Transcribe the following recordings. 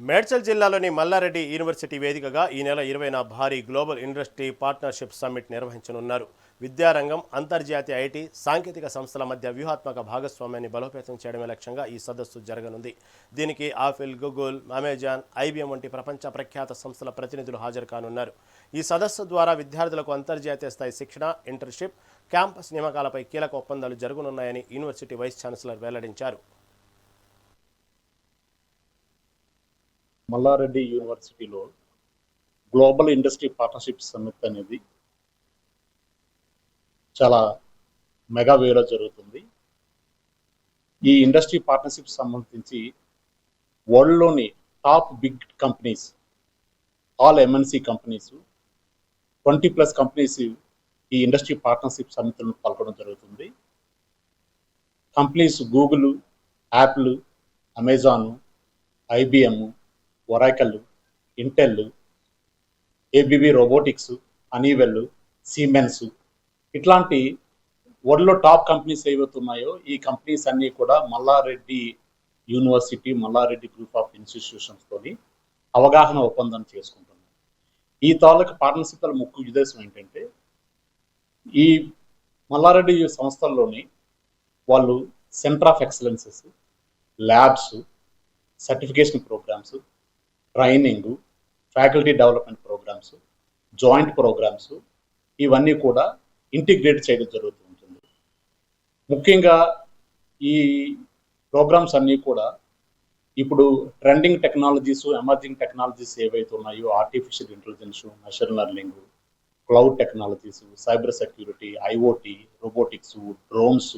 మేడ్చల్ జిల్లాలోని మల్లారెడ్డి యూనివర్సిటీ వేదికగా ఈ నెల 20న భారీ గ్లోబల్ ఇండస్ట్రీ పార్ట్నర్షిప్ సమ్మిట్ నిర్వహించనున్నారు. విద్యారంగం, అంతర్జాతీయ ఐటీ, సాంకేతిక సంస్థల మధ్య వ్యూహాత్మక భాగస్వామ్యాన్ని బలోపేతం చేయడమే లక్ష్యంగా ఈ సదస్సు జరగనుంది. దీనికి ఆపిల్, గూగుల్, అమెజాన్, ఐబీఎం వంటి ప్రపంచ ప్రఖ్యాత సంస్థల ప్రతినిధులు హాజరు కానున్నారు. ఈ సదస్సు ద్వారా విద్యార్థులకు అంతర్జాతీయ స్థాయి శిక్షణ, ఇంటర్న్షిప్, క్యాంపస్ నియామకాలపై కీలక ఒప్పందాలు జరగనున్నాయని యూనివర్సిటీ వైస్ ఛాన్సలర్ వెల్లడించారు. మల్లారెడ్డి యూనివర్సిటీలో గ్లోబల్ ఇండస్ట్రీ పార్ట్నర్షిప్ సమ్మిట్ అనేది చాలా మెగా వేలో జరుగుతుంది. ఈ ఇండస్ట్రీ పార్ట్నర్షిప్ సంబంధించి వరల్డ్లోని top big companies, all MNC companies, 20+ companies ఈ ఇండస్ట్రీ పార్ట్నర్షిప్ సమ్మిట్లో పాల్గొనడం జరుగుతుంది. Companies Google, Apple, Amazon, IBM, Oracle, Intel, ABB robotics, Honeywell, Siemens ఇట్లాంటి వరల్డ్లో టాప్ కంపెనీస్ ఏవైతే ఉన్నాయో ఈ కంపెనీస్ అన్నీ కూడా Malla Reddy university, Malla Reddy group of ఇన్స్టిట్యూషన్స్తోని అవగాహన ఒప్పందం చేసుకుంటున్నాయి. ఈ తాలూకు పార్ట్నర్షిప్ ముఖ్య ఉద్దేశం ఏంటంటే ఈ మల్లారెడ్డి సంస్థల్లోని వాళ్ళు centre of excellences, labs, certification programmes, training, faculty development programmes, joint programmes ఇవన్నీ కూడా ఇంటిగ్రేట్ చేయడం జరుగుతూ ఉంటుంది. ముఖ్యంగా ఈ ప్రోగ్రామ్స్ అన్నీ కూడా ఇప్పుడు ట్రెండింగ్ టెక్నాలజీస్, ఎమర్జింగ్ టెక్నాలజీస్ ఏవైతే ఉన్నాయో artificial intelligence, machine learning, cloud technologies, cyber security, IoT, robotics, drones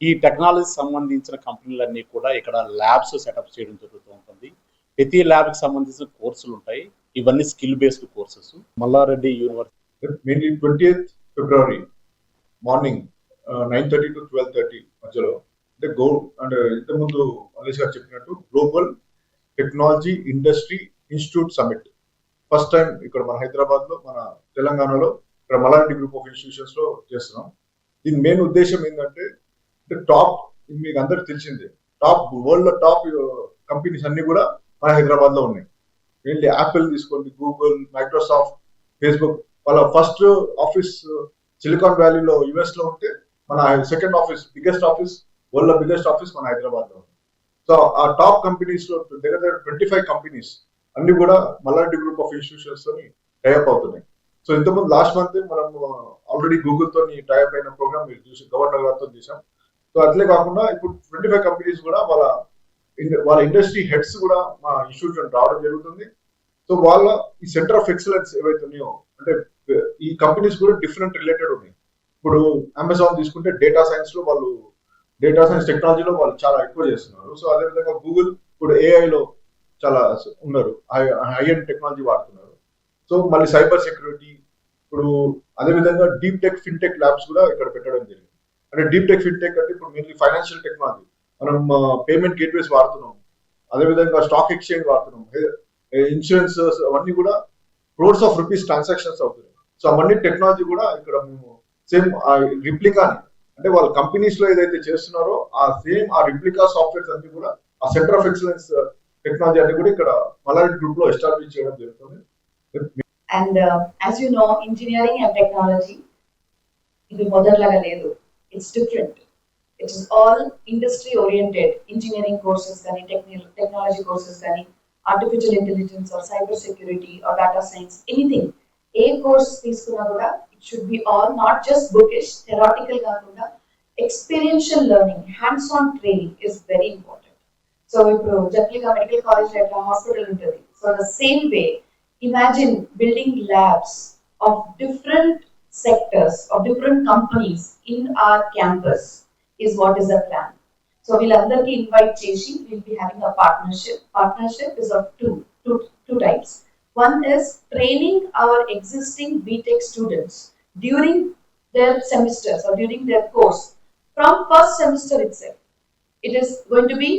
ఈ టెక్నాలజీ సంబంధించిన కంపెనీలన్నీ కూడా ఇక్కడ ల్యాబ్స్ సెటప్ చేయడం జరుగుతూ ఉంటుంది. ప్రతి ల్యాబ్కి సంబంధించిన కోర్సులు ఉంటాయి. ఇవన్నీ skill based courses. Malla Reddy university mainly 20th February morning 9:30 to 12:30 మధ్యలో అంటే అంటే ఇంతకుముందు మల్లేష్ గారు చెప్పినట్టు global technology industry institute summit first time ఇక్కడ మన హైదరాబాద్ లో, మన తెలంగాణలో ఇక్కడ మల్లారెడ్డి గ్రూప్ ఆఫ్ ఇన్స్టిట్యూషన్స్ లో చేస్తున్నాం. దీని మెయిన్ ఉద్దేశం ఏంటంటే టాప్, మీకు అందరికి తెలిసిందే, టాప్ వరల్డ్ లో టాప్ కంపెనీస్ అన్ని కూడా మన హైదరాబాద్ లో ఉన్నాయి. మెయిన్లీ యాపిల్ తీసుకోండి, గూగుల్, మైక్రోసాఫ్ట్, ఫేస్బుక్ వాళ్ళ ఫస్ట్ ఆఫీస్ సిలికాన్ వ్యాలీలో యుఎస్ లో ఉంటే మన second office, biggest office, world లో బిగ్గెస్ట్ ఆఫీస్ మన హైదరాబాద్ లో ఉంది. సో ఆ టాప్ కంపెనీస్ లో దగ్గర 25 కంపెనీస్ అన్ని కూడా మల్లారెడ్డి గ్రూప్ ఆఫ్ ఇన్స్టిట్యూషన్స్ తోని టైఅప్ అవుతున్నాయి. సో ఇంతకుముందు లాస్ట్ మంత్ మనం ఆల్రెడీ గూగుల్ తోని టైఅప్ అయిన ప్రోగ్రామ్ మీరు చూసి గవర్నర్ గారితో చేశాం. సో అట్లే కాకుండా ఇప్పుడు 25 కంపెనీస్ కూడా వాళ్ళ ఇండస్ట్రీ హెడ్స్ కూడా మా ఇన్స్టిట్యూషన్ రావడం జరుగుతుంది. సో వాళ్ళ ఈ సెంటర్ ఆఫ్ ఎక్సలెన్స్ ఏవైతే ఉన్నాయో అంటే ఈ కంపెనీస్ కూడా డిఫరెంట్ రిలేటెడ్ ఉన్నాయి. ఇప్పుడు అమెజాన్ తీసుకుంటే డేటా సైన్స్ లో వాళ్ళు, డేటా సైన్స్ టెక్నాలజీలో వాళ్ళు చాలా ఎక్కువ చేస్తున్నారు. సో అదేవిధంగా గూగుల్ ఇప్పుడు ఏఐలో చాలా ఉన్నారు, హై అండ్ టెక్నాలజీ వాడుతున్నారు. సో మళ్ళీ సైబర్ సెక్యూరిటీ, ఇప్పుడు అదేవిధంగా డీప్ టెక్, ఫిన్టెక్ ల్యాబ్స్ కూడా ఇక్కడ పెట్టడం జరిగింది. అంటే డీప్ టెక్, ఫిన్టెక్ అంటే ఇప్పుడు మెయిన్లీ ఫైనాన్షియల్ టెక్నాలజీ, మనం పేమెంట్ గేట్వేస్ వాడుతున్నాం, అదేవిధంగా స్టాక్ ఎక్స్చేంజ్ వాడుతున్నాం, ఇన్సూరెన్స్, అవన్నీ కూడా క్రోర్స్ ఆఫ్ రూపీస్ ట్రాన్సాక్షన్స్ అవుతున్నాయి. సో అవన్నీ టెక్నాలజీ కూడా ఇక్కడ మేము సేమ్ రిప్లికాని, అంటే వాళ్ళ కంపెనీస్ లో ఏదైతే చేస్తున్నారో ఆ సేమ్ ఆ రిప్లికా సాఫ్ట్వేర్స్ అన్ని కూడా ఆ సెంటర్ ఆఫ్ ఎక్సలెన్స్ టెక్నాలజీ అన్ని కూడా ఇక్కడ మల్లారెడ్డి గ్రూప్ లో ఎస్టాబ్లిష్ చేయడం జరుగుతుంది. And as you know, engineering and technology ఇది మొదట్లాగా లేదు, it's different. It is all industry oriented. Engineering courses కానీ, technology courses కానీ, artificial intelligence or cyber security or data science, anything. A course తీసుకున్నా కూడా it should be all not just bookish, theoretical కాకుండా experiential learning, hands on training is very important. So ఇప్పుడు జనరల్గా medical college ఎట్లా hospital ఉంటుంది, so the same way imagine building labs of different sectors of different companies in our campus is what is the plan. So we'll andarki invite cheshi, we'll be having a partnership is of two types. One is training our existing BTech students during their semesters or during their course from first semester itself. It is going to be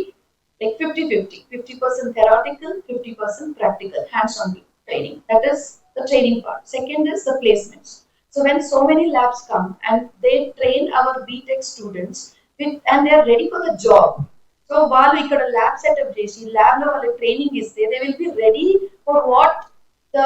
like 50% theoretical, 50% practical, hands-on training. That is the training part. Second is the placements. So when so many labs come and they train our BTech students and they are ready for the job, so so వాళ్ళు ఇక్కడ lab setup చేసి lab లో వాళ్ళకి training ఇస్తే they will be ready for what the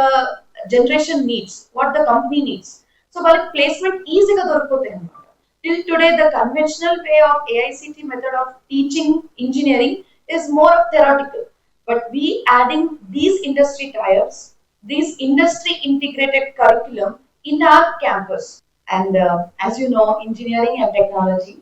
generation needs, what the company needs. So వాళ్ళకి placement ఈజీగా దొరికిపోతాయి అన్నమాట. Till today, the conventional way of AICT method of teaching engineering is more of theoretical. But we adding these industry ties, these industry integrated curriculum in our campus. And as you know, engineering and technology